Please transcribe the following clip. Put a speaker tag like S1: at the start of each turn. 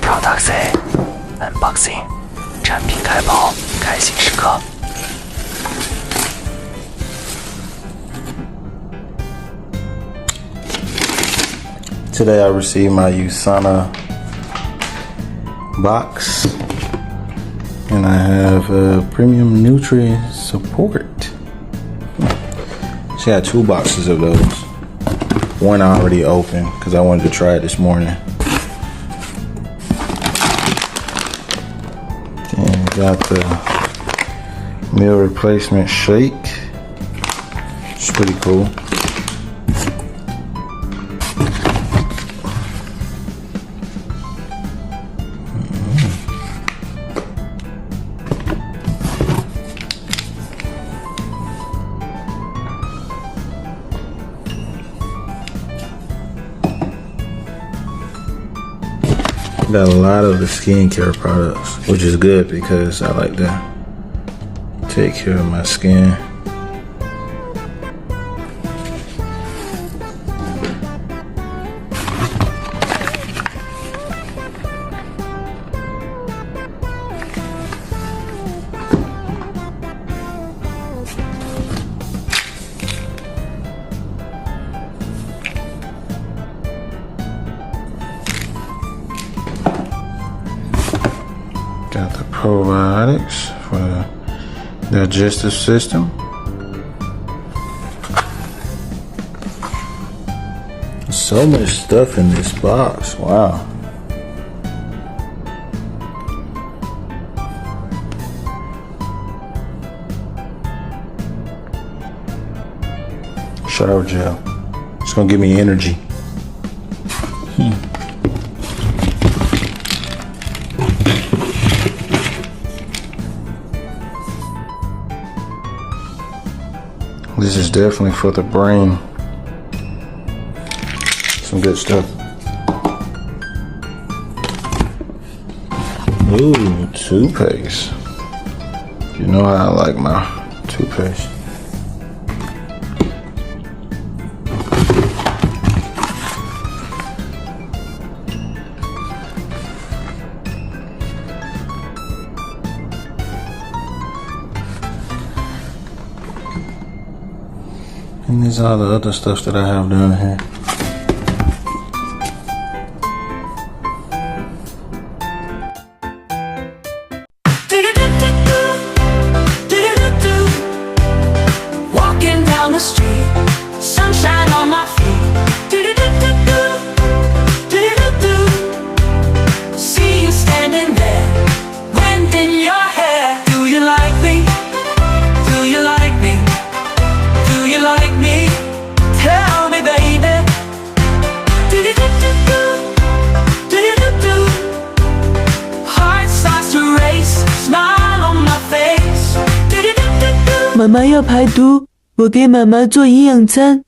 S1: Products Unboxing 产品开包开心时刻。
S2: Today I received my USANA box, and I have premium nutrient support. She had 2 boxes of those. One I already opened because I wanted to try it this morning. Then we got the meal replacement shake. It's pretty cool. Got a lot of the skincare products, which is good because I like to take care of my skin. Got the probiotics for the digestive system. So much stuff in this box. Wow. Shower gel. It's gonna give me energy. This is definitely for the brain. Some good stuff. Ooh, toothpaste. You know how I like my toothpaste. And these are the other stuff that I have down here.
S3: Walking down the street, sunshine on my feet. See you standing there, wind in your hair. Do you like me? Do you like me? Do you like me? Tell me, baby. Heart starts to race, smile on my face.
S4: 妈妈要排毒，我给妈妈做营养餐。